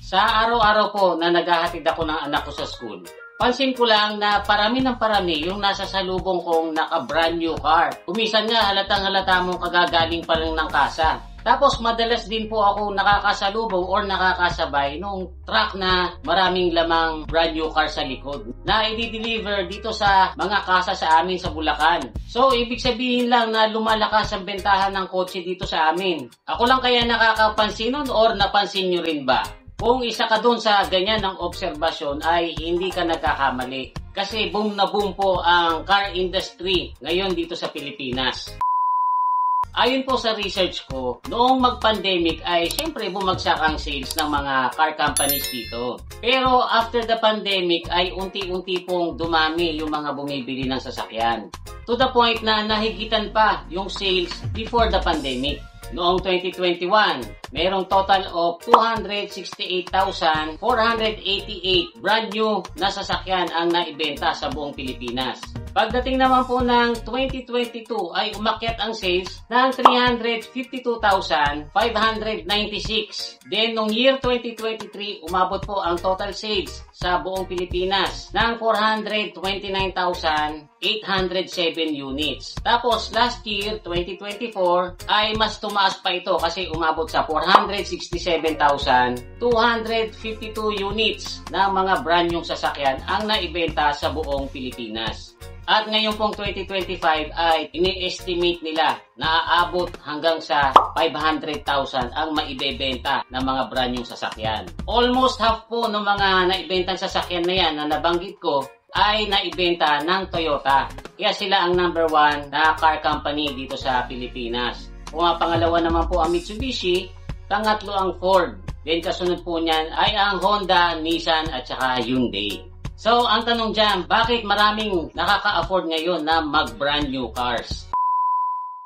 Sa araw-araw po na naghahatid ako ng anak ko sa school, pansin ko lang na parami ng parami yung nasa salubong kong naka-brand new car. Kumisan nga halatang-halata mong kagagaling pa lang ng kasa. Tapos madalas din po ako nakakasalubong or nakakasabay nung truck na maraming lamang brand new car sa likod na i-deliver dito sa mga kasa sa amin sa Bulacan. So, ibig sabihin lang na lumalakas ang bentahan ng kotse dito sa amin. Ako lang kaya nakakapansin nun or napansin nyo rin ba? Kung isa ka dun sa ganyan ng obserbasyon ay hindi ka nagkakamali. Kasi boom na boom po ang car industry ngayon dito sa Pilipinas. Ayon po sa research ko, noong mag-pandemic ay siyempre bumagsak ang sales ng mga car companies dito. Pero after the pandemic ay unti-unti pong dumami yung mga bumibili ng sasakyan. To the point na nahigitan pa yung sales before the pandemic. Noong 2021, mayroong total of 268,488 brand new na sasakyan ang naibenta sa buong Pilipinas. Pagdating naman po ng 2022 ay umakyat ang sales ng 352,596. Then, noong year 2023, umabot po ang total sales sa buong Pilipinas ng 429,807 units. Tapos, last year, 2024, ay mas tumaas pa ito kasi umabot sa 467,252 units ng mga brand new sasakyan ang naibenta sa buong Pilipinas. At ngayon pong 2025 ay ini-estimate nila na aabot hanggang sa 500,000 ang maibebenta ng mga brand new sasakyan. Almost half po ng mga naibentang sasakyan na yan na nabanggit ko ay naibenta ng Toyota. Kaya sila ang number 1 na car company dito sa Pilipinas. Kung pangalawa naman po ang Mitsubishi, pangatlo ang Ford. Then kasunod po niyan ay ang Honda, Nissan at saka Hyundai. So, ang tanong dyan, bakit maraming nakaka-afford ngayon na mag-brand new cars?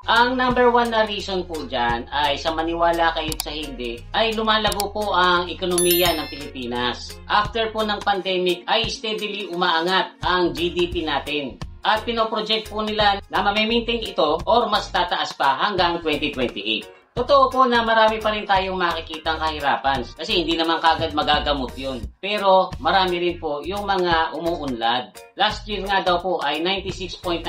Ang number 1 na reason po dyan ay sa maniwala kayo sa hindi, ay lumalago po ang ekonomiya ng Pilipinas. After po ng pandemic ay steadily umaangat ang GDP natin. At pinoproject po nila na mamimaintain ito or mas tataas pa hanggang 2028. Totoo po na marami pa rin tayong makikitang kahirapan kasi hindi naman kagad magagamot yun. Pero marami rin po yung mga umuunlad. Last year nga daw po ay 96.9%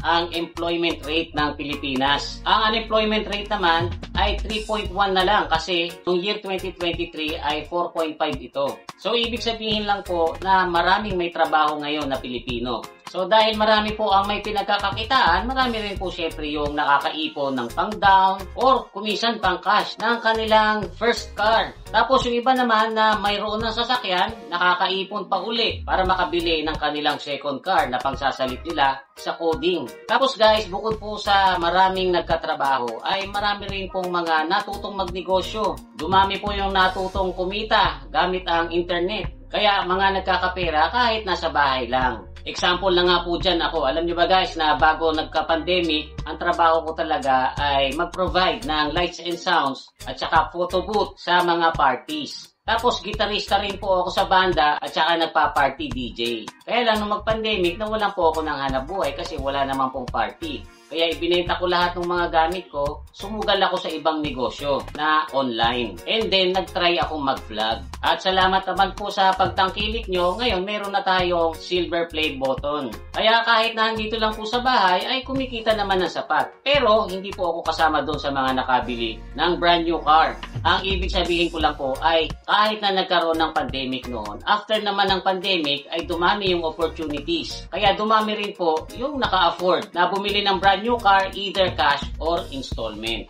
ang employment rate ng Pilipinas. Ang unemployment rate naman ay 3.1 na lang kasi noong year 2023 ay 4.5 ito. So ibig sabihin lang po na maraming may trabaho ngayon na Pilipino. So dahil marami po ang may pinagkakakitaan, marami rin po syempre yung nakakaipon ng pang-down or kumisan pang-cash ng kanilang first car. Tapos yung iba naman na mayroon ng sasakyan, nakakaipon pa uli para makabili ng kanilang second car na pangsasalit nila sa coding. Tapos guys, bukod po sa maraming nagkatrabaho, ay marami rin pong mga natutong magnegosyo. Dumami po yung natutong kumita gamit ang internet. Kaya mga nagkakapera kahit nasa bahay lang. Example na nga po dyan ako. Alam nyo ba guys na bago nagka-pandemic, ang trabaho ko talaga ay mag-provide ng lights and sounds at saka photo booth sa mga parties. Tapos gitarista rin po ako sa banda at saka nagpa-party DJ. Kaya lang nung mag-pandemic, nawalan po ako ng hanap buhay kasi wala naman pong party. Kaya ibinenta ko lahat ng mga gamit ko, sumugal ako sa ibang negosyo na online. And then, nag-try akong mag-vlog. At salamat naman po sa pagtangkilik nyo, ngayon meron na tayong silver play button. Kaya kahit na nandito lang po sa bahay, ay kumikita naman ng sapat. Pero, hindi po ako kasama doon sa mga nakabili ng brand new car. Ang ibig sabihin ko lang po ay kahit na nagkaroon ng pandemic noon, after naman ng pandemic ay dumami yung opportunities. Kaya dumami rin po yung naka-afford na bumili ng brand new car either cash or installment.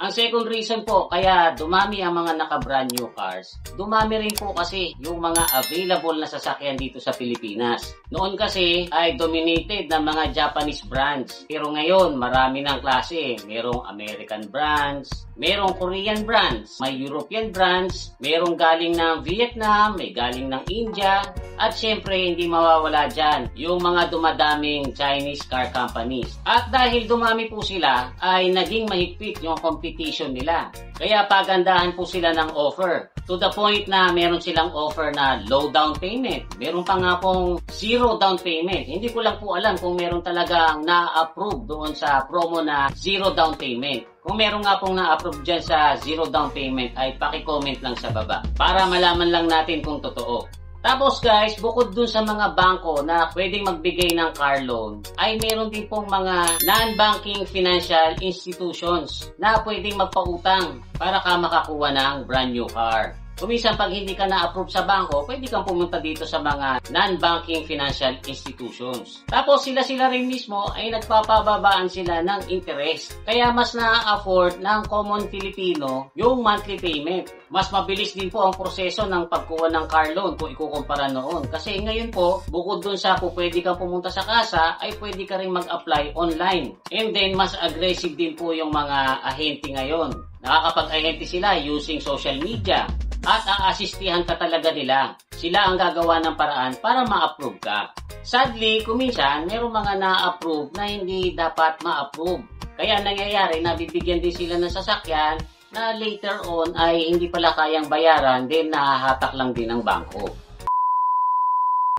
Ang second reason po kaya dumami ang mga naka-brand new cars, dumami rin po kasi yung mga available na sasakyan dito sa Pilipinas. Noon kasi ay dominated ng mga Japanese brands. Pero ngayon marami ng klase. Merong American brands, merong Korean brands, may European brands, merong galing ng Vietnam, may galing ng India, at syempre hindi mawawala dyan yung mga dumadaming Chinese car companies. At dahil dumami po sila ay naging mahigpit yung competition competition nila. Kaya pagandahan po sila ng offer. To the point na meron silang offer na low down payment. Meron pa nga pong zero down payment. Hindi ko lang po alam kung meron talagang na-approve doon sa promo na zero down payment. Kung meron nga pong na-approve dyan sa zero down payment ay paki-comment lang sa baba para malaman lang natin kung totoo. Tapos guys, bukod dun sa mga bangko na pwedeng magbigay ng car loan, ay meron din pong mga non-banking financial institutions na pwedeng magpautang para ka makakuha ng brand new car. Kuminsan pag hindi ka na-approve sa bangko, pwede kang pumunta dito sa mga non-banking financial institutions. Tapos sila rin mismo ay nagpapababaan sila ng interest. Kaya mas na-afford ng common Filipino yung monthly payment. Mas mabilis din po ang proseso ng pagkuha ng car loan kung ikukumpara noon. Kasi ngayon po, bukod dun sa pwede kang pumunta sa kasa, ay pwede ka rin mag-apply online. And then mas aggressive din po yung mga ahente ngayon. Nakakapag-ahente sila using social media. At aasistihan ka talaga nila. Sila ang gagawa ng paraan para ma-approve ka. Sadly, kuminsan, mayroong mga na-approve na hindi dapat ma-approve. Kaya nangyayari na bibigyan din sila ng sasakyan na later on ay hindi pala kayang bayaran, then nahahatak lang din ng bangko.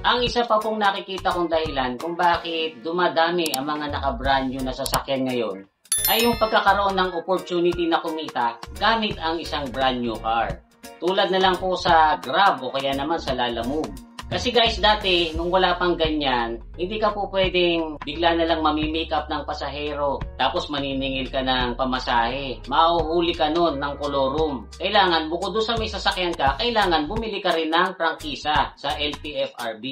Ang isa pa pong nakikita kong dahilan kung bakit dumadami ang mga naka-brand new na sasakyan ngayon ay yung pagkakaroon ng opportunity na kumita gamit ang isang brand new car. Tulad na lang po sa Grab o kaya naman sa Lalamove. Kasi guys, dati, nung wala pang ganyan, hindi ka po pwedeng bigla na lang mamimake up ng pasahero, tapos maniningil ka ng pamasahe. Mauhuli ka nun ng kolorum. Kailangan, bukod doon sa may sasakyan ka, kailangan bumili ka rin ng prangkisa sa LTFRB.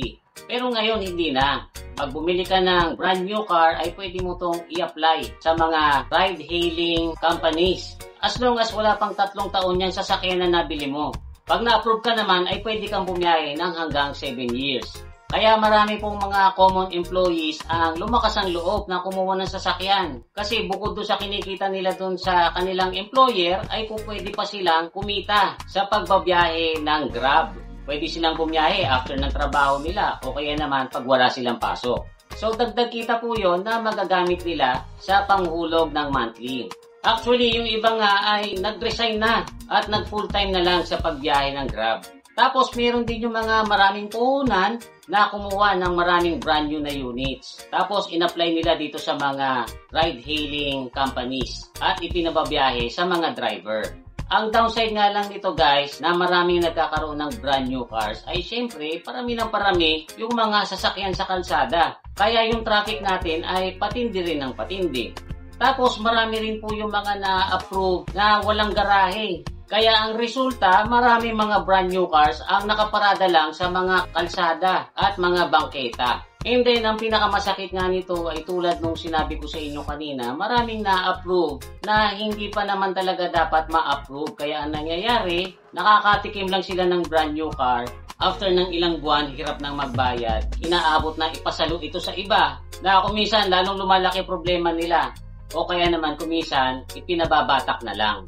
Pero ngayon, hindi na. Pag bumili ka ng brand new car, ay pwede mo itong i-apply sa mga ride-hailing companies. As long as wala pang 3 taon yan sasakyan na nabili mo. Pag na-approve ka naman, ay pwede kang bumiyahe ng hanggang 7 years. Kaya marami pong mga common employees ang lumakas ang loob na kumuha ng sasakyan. Kasi bukod doon sa kinikita nila doon sa kanilang employer, ay kung pwede pa silang kumita sa pagbabiyahe ng Grab. Pwede silang bumiyahe after ng trabaho nila o kaya naman pag wala silang pasok. So dagdag kita po yon na magagamit nila sa panghulog ng monthly. Actually, yung iba nga ay nag-resign na at nag-full-time na lang sa pagbiyahe ng Grab. Tapos, meron din yung mga maraming puhunan na kumuha ng maraming brand new na units. Tapos, in-apply nila dito sa mga ride-hailing companies at ipinababiyahe sa mga driver. Ang downside nga lang nito guys, na maraming nagkakaroon ng brand new cars, ay syempre, parami ng parami yung mga sasakyan sa kalsada. Kaya yung traffic natin ay patindi rin ng patindi. Tapos marami rin po yung mga na-approve na walang garahe. Kaya ang resulta, marami mga brand new cars ang nakaparada lang sa mga kalsada at mga bangketa. And then, ang pinakamasakit nga nito ay tulad nung sinabi ko sa inyo kanina, maraming na-approve na hindi pa naman talaga dapat ma-approve. Kaya ang nangyayari, nakakatikim lang sila ng brand new car. After ng ilang buwan, hirap nang magbayad. Inaabot na ipasalo ito sa iba. Na kuminsan, lalong lumalaki problema nila. O kaya naman kuminsan, ipinababatak na lang.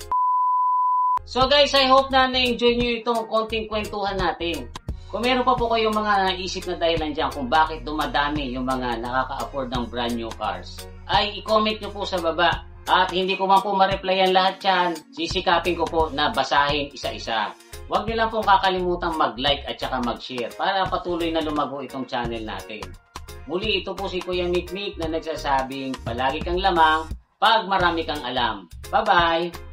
So guys, I hope na na-enjoy nyo itong konting kwentuhan natin. Kung meron pa po kayong mga naisip na dahilan dyan kung bakit dumadami yung mga nakaka-afford ng brand new cars, ay i-comment nyo po sa baba. At hindi ko man po ma-replyan lahat yan, sisikapin ko po na basahin isa-isa. Huwag nyo lang pong kakalimutang mag-like at saka mag-share para patuloy na lumago itong channel natin. Muli, ito po si Kuya Mikmik na nagsasabing palagi kang lamang pag marami kang alam. Bye-bye!